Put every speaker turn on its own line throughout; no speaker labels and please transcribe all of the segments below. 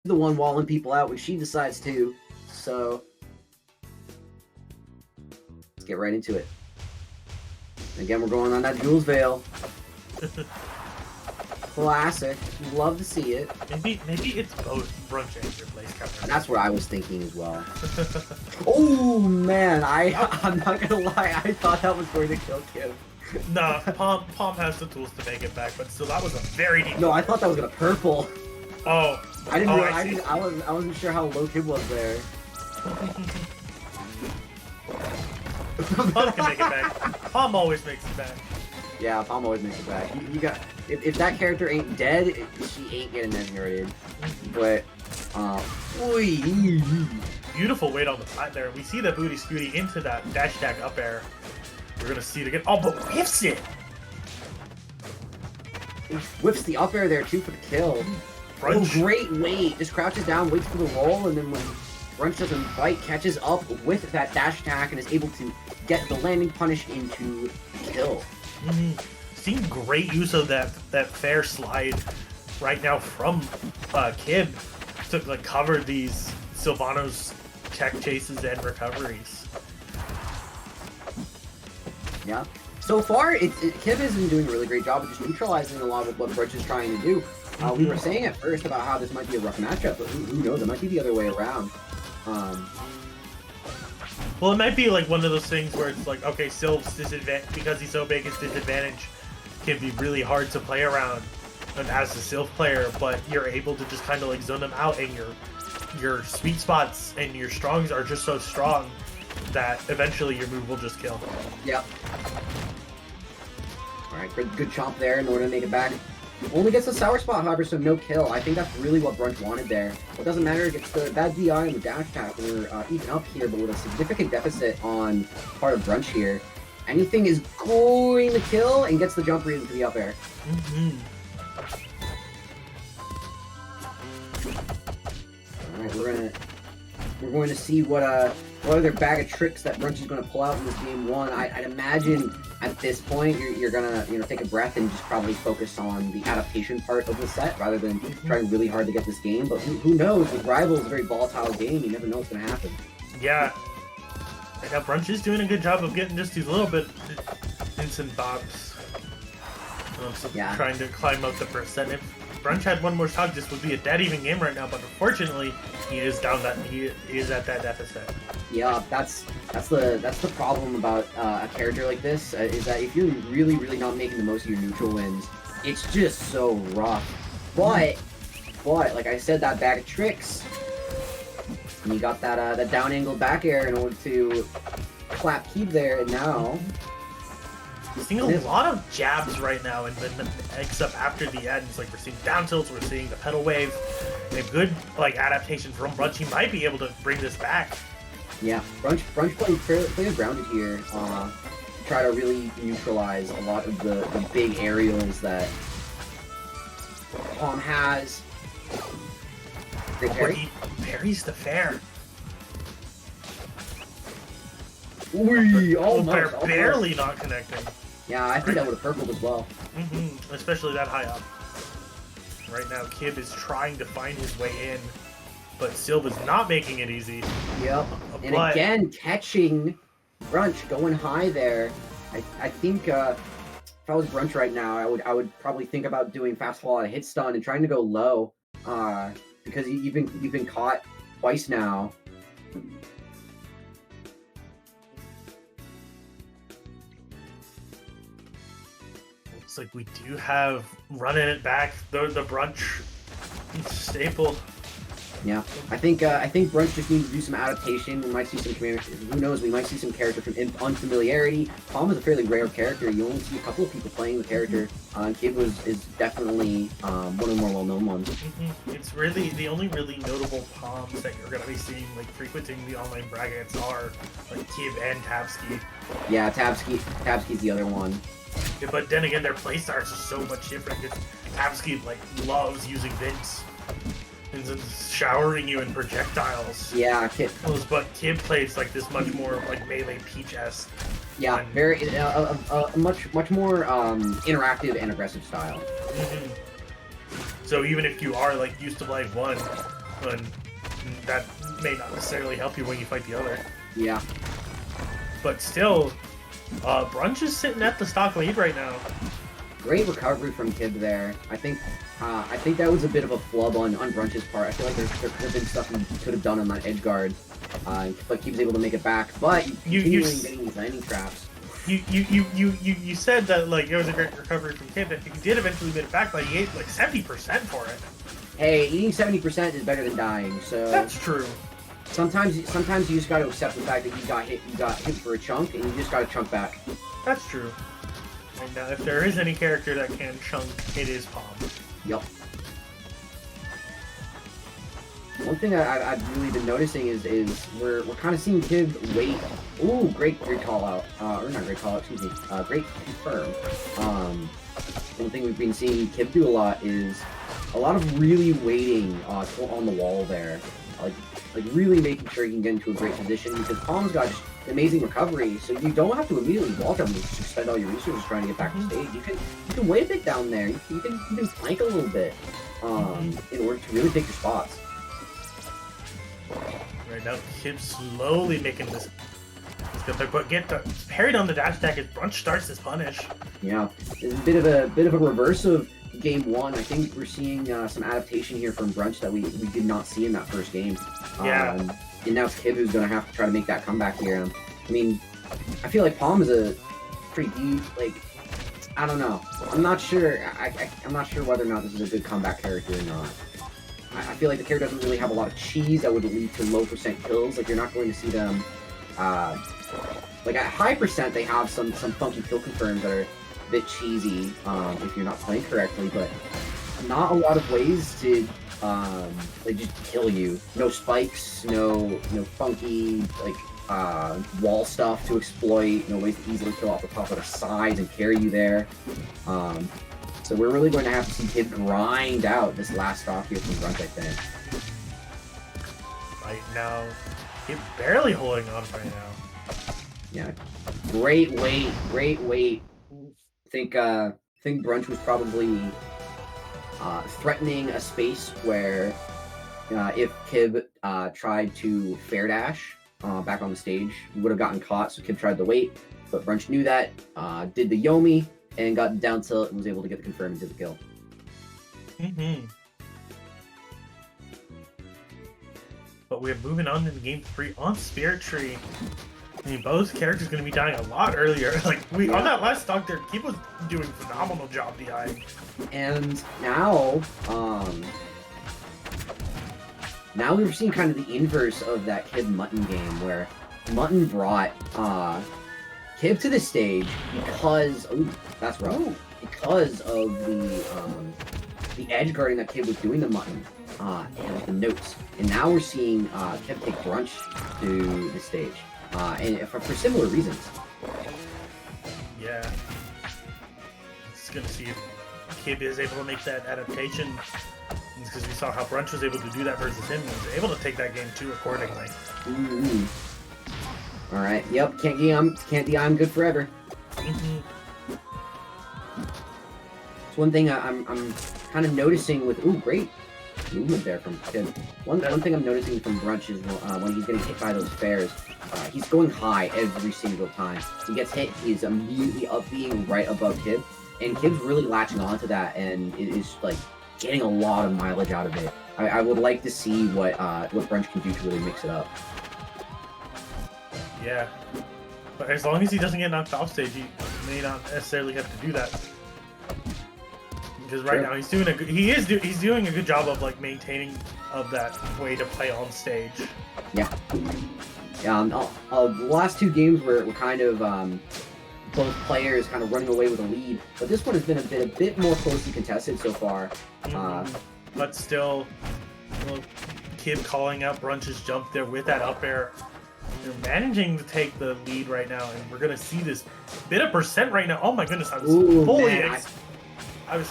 the one walling people out when she decides to. So let's get right into it. Again, we're going on that Jules Veil. Classic. Love to see it.
Maybe it's both Brunch and your place cover.
That's what I was thinking as well. Oh man, I'm not gonna lie, I thought that was going to kill Kim.
Nah, Pomme has the tools to make it back, but still, that was a very deep.
No, I thought that was gonna purple.
Oh,
I didn't.
I
wasn't sure how low Kim was there.
Pomme can make it back. Pomme always makes it back.
Yeah, Pomme always makes it back. You got if that character ain't dead, she ain't getting ignited. But
Beautiful weight on the side there. We see the booty scooty into that dash attack up air. We're gonna see it again. Oh, but whiffs it.
Whips the up air there too for the kill.
Brunch.
Oh, great weight. Just crouches down, waits for the roll, and then when Brunch doesn't fight, catches up with that dash attack and is able to get the landing punish into kill.
Seeing great use of that fair slide right now from Kib to like cover these Sylvanos tech chases and recoveries.
Yeah. So far, Kib has been doing a really great job of just neutralizing a lot of what Brunch is trying to do. We were saying at first about how this might be a rough matchup, but who knows? It might be the other way around.
Well, it might be like one of those things where it's like, okay, Sylv's disadvantage because he's so big, his disadvantage can be really hard to play around as a Sylv player, but you're able to just kind of like zone them out, and your sweet spots and your strongs are just so strong that eventually your move will just kill.
Yep. Alright, good chomp there in order to make it back. Only gets the sour spot, however, so no kill. I think that's really what Brunch wanted there. It doesn't matter, it gets the bad DI and the dash attack, and we're even up here, but with a significant deficit on part of Brunch here. Anything is going to kill and gets the jump read into the up air. Alright, we're going to see what other bag of tricks that Brunch is going to pull out in this game one. I'd imagine at this point you're gonna take a breath and just probably focus on the adaptation part of the set rather than trying really hard to get this game. But who knows? With Rival is a very volatile game. You never know what's going to happen.
Yeah. Yeah, Brunch is doing a good job of getting just these little bit instant bops.
Yeah.
Trying to climb up the percent. If Brunch had one more shot, this would be a dead even game right now. But unfortunately, he is down that he is at that deficit.
Yeah, that's the problem about a character like this is that if you're really not making the most of your neutral wins, it's just so rough. But like I said, that bag of tricks. And you got that down angle back air in order to clap keep there, and now
we're seeing a lot of jabs right now, and then except after the end, it's like we're seeing down tilts, we're seeing the pedal wave, and a good like adaptation from Brunch. He might be able to bring this back.
Yeah, Brunch playing fairly grounded here. Try to really neutralize a lot of the big aerials that Pomme has. Great parry.
He parries the fair.
Ooh,
almost. Barely not connecting.
Yeah, I think that would have purpled as well.
Especially that high up. Right now, Kib is trying to find his way in, but Sylva's not making it easy.
Yep. And again, catching Brunch going high there. I think if I was Brunch right now, I would probably think about doing fast fall out of hit stun and trying to go low. Because you've been caught twice now.
Looks like we do have running it back the Brunch staple.
Yeah, I think Brunch just needs to do some adaptation. We might see some who knows? We might see some character from unfamiliarity. Pomme is a fairly rare character. You only see a couple of people playing the character. Kid is definitely one of the more well-known ones.
It's really the only really notable Pommes that you're gonna be seeing like frequenting the online brackets are like Kib and Tabsky.
Yeah, Tabsky's the other one.
Yeah, but then again, their playstarts are so much different because Tabsky like loves using Vince. And then showering you in projectiles.
Yeah, Kib.
But Kib plays like this much more like melee Peach-esque.
Yeah, very much more interactive and aggressive style.
So even if you are like used to playing one, and that may not necessarily help you when you fight the other.
Yeah.
But still, Brunch is sitting at the stock lead right now.
Great recovery from Kib there. I think that was a bit of a flub on Brunch's part. I feel like there could have been stuff he could have done on that edge guard, but he was able to make it back. But continuing getting these landing traps.
You said that like it was a great recovery from Kib, and he did eventually get it back, but he ate like 70% for it.
Hey, eating 70% is better than dying. So
that's true.
Sometimes you just got to accept the fact that you got hit for a chunk, and you just got to chunk back.
That's true. And if there is any character that can chunk, it is Pomme.
Yep. One thing I've really been noticing is we're kind of seeing Kib wait. Ooh, great call out. Or not great call out, excuse me. Great confirm. One thing we've been seeing Kib do a lot is a lot of really waiting on the wall there. Like really making sure he can get into a great position, because Pomme's got just amazing recovery, so you don't have to immediately wall jump and just spend all your resources trying to get back to stage. You can wait a bit down there. You can flank a little bit in order to really pick your spots.
Right now, Kib slowly making this good, but get parried on the dash attack as Brunch starts his punish.
Yeah, it's a bit of a reverse of game one. I think we're seeing some adaptation here from Brunch that we did not see in that first game.
Yeah.
And now it's Kib who's going to have to try to make that comeback here. I mean, I feel like Pomme is a pretty deep, like, I don't know. I'm not sure. I'm not sure whether or not this is a good comeback character or not. I feel like the character doesn't really have a lot of cheese that would lead to low percent kills. Like, you're not going to see them, like at high percent, they have some funky kill confirms that are a bit cheesy if you're not playing correctly, but not a lot of ways to like just kill you. No spikes, no funky like wall stuff to exploit, no ways to easily kill off the top of the sides and carry you there. So we're really going to have to see Kib grind out this last stock here from Brunch, I think.
Right now, he's barely holding on right now.
Yeah, great weight. I think Brunch was probably threatening a space where if Kib tried to fair dash back on the stage, he would have gotten caught, so Kib tried to wait, but Brunch knew that, did the Yomi, and got down tilt and was able to get the confirm and did the kill.
But we're moving on into game 3 on Spirit Tree. I mean, both characters going to be dying a lot earlier. Like, on that last stock there, Kib was doing a phenomenal job DIing.
And now, now we're seeing kind of the inverse of that Kib Mutton game, where Mutton brought Kib to the stage because that's rough. Because of the edge guarding that Kib was doing to Mutton and the notes. And now we're seeing Kib take Brunch to the stage. And for similar reasons.
Yeah. Just gonna see if Kib is able to make that adaptation. Because we saw how Brunch was able to do that versus him. He was able to take that game too accordingly.
Alright, yep, can't DI good forever. It's one thing I'm kind of noticing with, great movement there from Kib. One thing I'm noticing from Brunch is when he's getting hit by those fares, he's going high every single time. He gets hit, he's immediately up being right above Kib, and Kib's really latching onto that and is like getting a lot of mileage out of it. I would like to see what Brunch can do to really mix it up.
Yeah, but as long as he doesn't get knocked off stage, he may not necessarily have to do that. Because right now he's doing he's doing a good job of like maintaining of that way to play on stage.
Yeah. The last two games were kind of both players kind of running away with a lead, but this one has been a bit more closely contested so far.
But still, Kib calling out Brunch's jump there with that up air. They're managing to take the lead right now, and we're gonna see this bit of percent right now. Oh my goodness, I was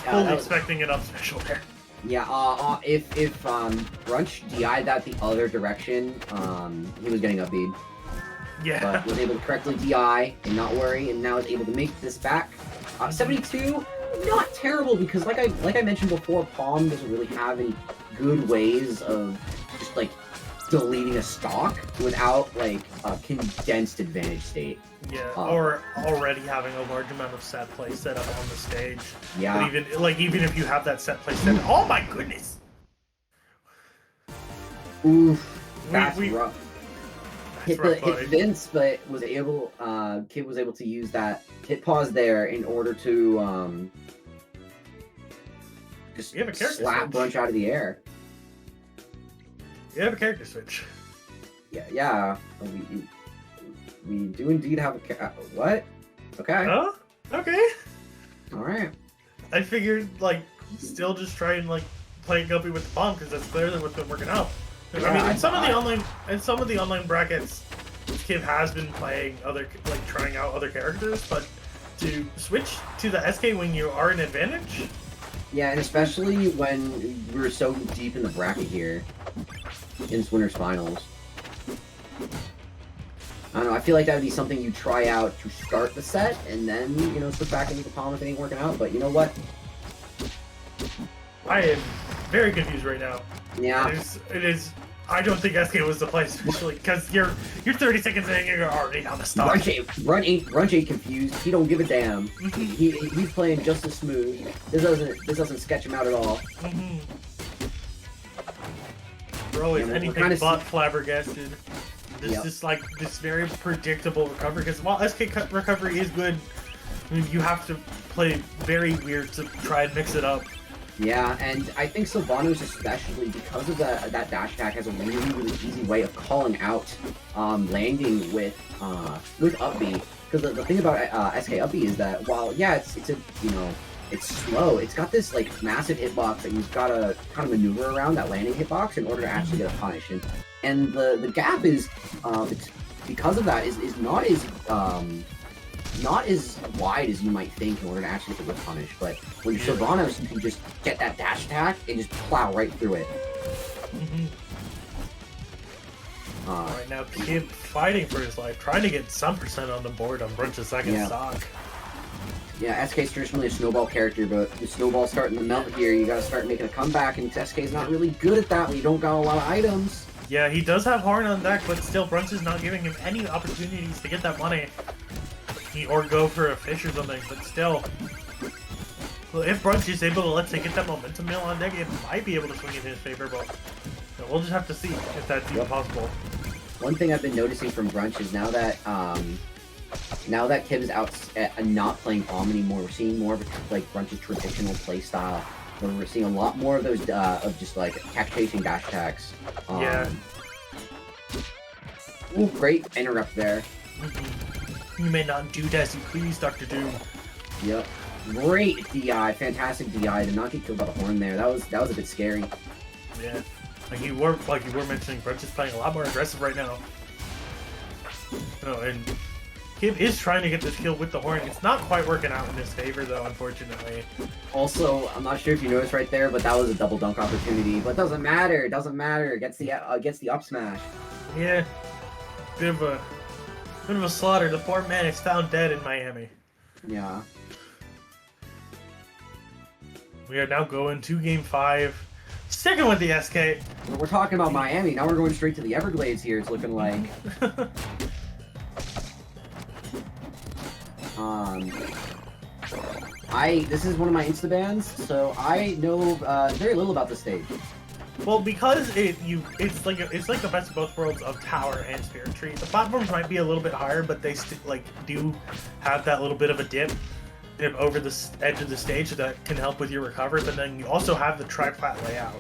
fully expecting an up special there.
Yeah, if Brunch DI'd that the other direction, he was getting up bead.
Yeah.
But was able to correctly DI and not worry, and now is able to make this back. 72, not terrible, because like I mentioned before, Pomme doesn't really have any good ways of just like deleting a stock without like a condensed advantage state.
Yeah, or already having a large amount of set play set up on the stage.
Yeah.
But even if you have that set play set, oh my goodness!
Oof, that's rough. Hit
buddy.
Vince, but was able. Kid was able to use that hit pause there in order to just slap Brunch out of the air.
You have a character switch.
Yeah. We do indeed have a what? Okay.
Oh, okay.
All right.
I figured like still just try and like play Guppy with the bomb because that's clearly what's been working out.
Yeah,
I mean, in some of the online brackets, Kid has been playing trying out other characters, but to switch to the SK when you are an advantage.
Yeah, and especially when we're so deep in the bracket here, in this winners finals. I don't know, I feel like that would be something you try out to start the set, and then, you know, switch back into the Pomme if it ain't working out, but you know what?
I am very confused right now.
Yeah.
It is. I don't think SK was the place, especially because you're 30 seconds in and you're already on the stop.
Brunch ain't confused. He don't give a damn. He's playing just as smooth. This doesn't sketch him out at all.
Bro is anything but flabbergasted. This very predictable recovery, because while SK recovery is good, I mean, you have to play very weird to try and mix it up.
Yeah, and I think Sylvanos, especially because of that dash attack, has a really easy way of calling out landing with up B. Because the thing about SK up B is that while it's slow, it's got this like massive hitbox that you've got to kind of maneuver around that landing hitbox in order to actually get a punish. And the gap is because of that is not as wide as you might think in order to actually get the punish, but when you're Sylvanos, you can just get that dash attack and just plow right through it.
Right now, Kid fighting for his life, trying to get some percent on the board on Brunch's second stock.
Yeah, SK's traditionally a snowball character, but the snowball's starting to melt here. You gotta start making a comeback, and SK's not really good at that when you don't got a lot of items.
Yeah, he does have Horn on deck, but still, Brunch is not giving him any opportunities to get that money. Or go for a fish or something, but still. Well, if Brunch is able to, let's say, get that momentum mill on deck, it might be able to swing in his favor, but we'll just have to see if that's even possible.
One thing I've been noticing from Brunch is now that Kib is out not playing Pomme anymore, we're seeing more of like Brunch's traditional play style, where we're seeing a lot more of those of just like tech chasing dash attacks.
Yeah.
Ooh, great interrupt there.
You may not do as you please, Dr. Doom.
Yep. Great DI, fantastic DI to not get killed by the horn there. That was a bit scary.
Yeah. Like you were mentioning, Brunch is playing a lot more aggressive right now. Oh, and Kib is trying to get this kill with the horn. It's not quite working out in his favor though, unfortunately.
Also, I'm not sure if you noticed right there, but that was a double dunk opportunity. But it doesn't matter. It doesn't matter. It gets the up smash.
Yeah. Bit of a slaughter. The poor man is found dead in Miami.
Yeah.
We are now going to Game 5. Sticking with the SK.
We're talking about Miami. Now we're going straight to the Everglades here, it's looking like. This is one of my Insta bans, so I know very little about the stage.
Well, because it's like the best of both worlds of Tower and Spirit Tree. The platforms might be a little bit higher, but they do have that little bit of a dip over the edge of the stage that can help with your recovery. But then you also have the tri-plat layout.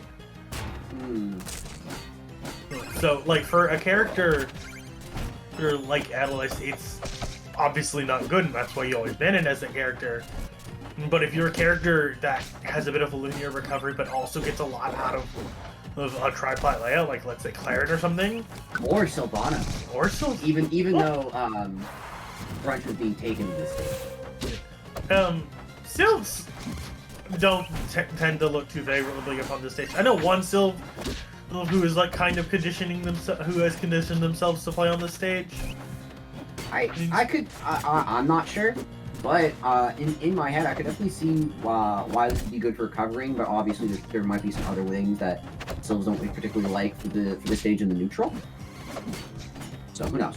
So, like for a character like Adelaide, it's obviously not good, and that's why you always ban it as a character. But if you're a character that has a bit of a linear recovery, but also gets a lot out of a tri-plat layout, like let's say Claret or something,
or Sylvanos, even though Brunch was being taken to this stage.
Sylphs don't tend to look too favorably upon this stage. I know one Sylph who is like kind of who has conditioned themselves to play on this stage.
I'm not sure, but in my head I could definitely see why this would be good for recovering. But obviously there might be some other things that Sylvs don't particularly like for the stage in the neutral. So who knows?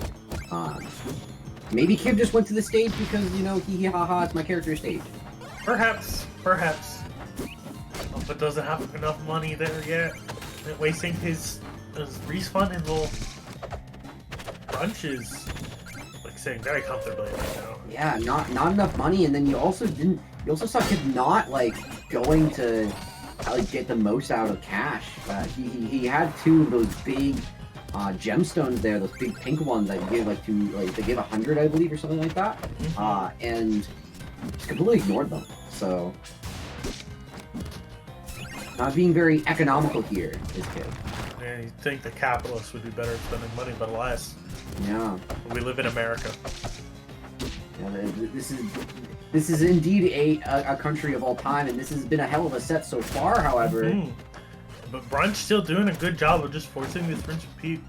Maybe Kib just went to the stage because, you know, hee hee ha ha, it's my character stage.
Perhaps. But doesn't have enough money there yet. And wasting his respawn in little Brunch is, like, saying very comfortably right now.
Yeah, not enough money, and then you also saw Kib not, like, going to like get the most out of cash. He had 2 of those big gemstones there, those big pink ones that you give like they give 100, I believe, or something like that. And just completely ignored them. So not being very economical here is Kib.
Yeah, you'd think the capitalists would be better at spending money, but alas.
Yeah.
We live in America.
Yeah, this is indeed a country of all time, and this has been a hell of a set so far, however.
But Brunch still doing a good job of just forcing this Brunch repeat,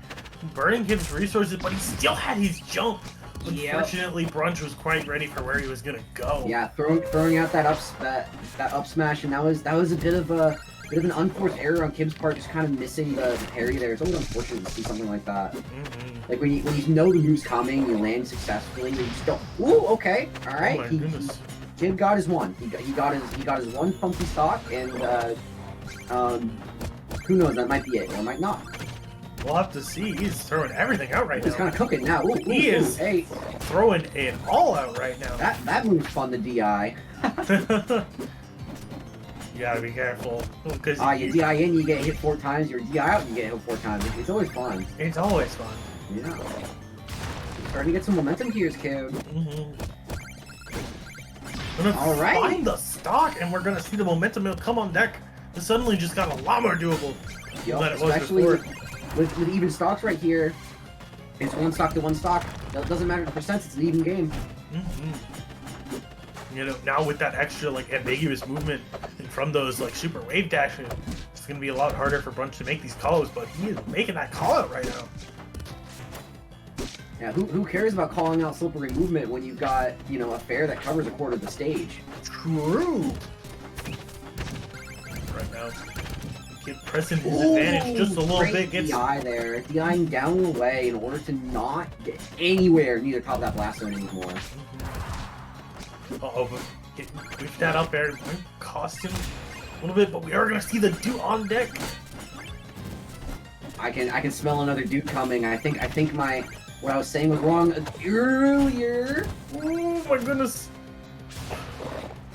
burning his resources, but he still had his jump. Unfortunately, Brunch was quite ready for where he was gonna go.
Yeah, throwing out that up smash, and that was a bit of an unforced error on Kib's part, just kind of missing the parry there. It's always unfortunate to see something like that. Like when you know the move's coming, you land successfully, but you just don't. Ooh, okay, all right.
Oh my goodness.
Kib got his one. He got his one funky stock, and who knows? That might be it, or it might not.
We'll have to see. He's throwing everything out right now.
He's kind of cooking now.
He is throwing it all out right now.
That move's fun to DI.
You gotta be careful. Because
you DI in, you get hit 4 times. You DI out, you get hit 4 times. It's always fun.
It's always fun.
Yeah. Starting to get some momentum here, Kib.
All right. Find the stock, and we're gonna see the momentum come on deck. It suddenly just got a lot more doable than it was before.
With even stocks right here, it's 1 stock to 1 stock. It doesn't matter the percents; it's an even game.
You know, now with that extra like ambiguous movement and from those like super wave dashes, it's gonna be a lot harder for Brunch to make these calls. But he is making that call out right now.
Yeah, who cares about calling out slippery movement when you've got, you know, a fair that covers a quarter of the stage?
True. Right now, Kib pressing his advantage just a little bit. Gets
DI there, DIing down and away in order to not get anywhere near the top of that blast zone anymore.
Uh-oh, but push that up there. Cost him a little bit, but we are gonna see the Duke on deck.
I can smell another Duke coming. I think what I was saying was wrong earlier.
Oh my goodness.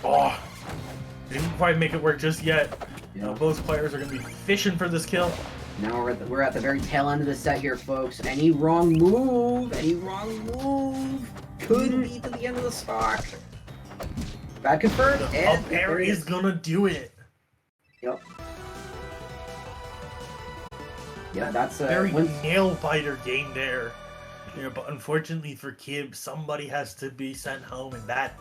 Oh, didn't quite make it work just yet. You know, both players are gonna be fishing for this kill.
Now we're at the very tail end of the set here, folks. Any wrong move could lead to the end of the stock. Bad confirmed.
The up air is gonna do it.
Yep. Yeah, that's a
very nail biter game there. You know, but unfortunately for Kib, somebody has to be sent home, and that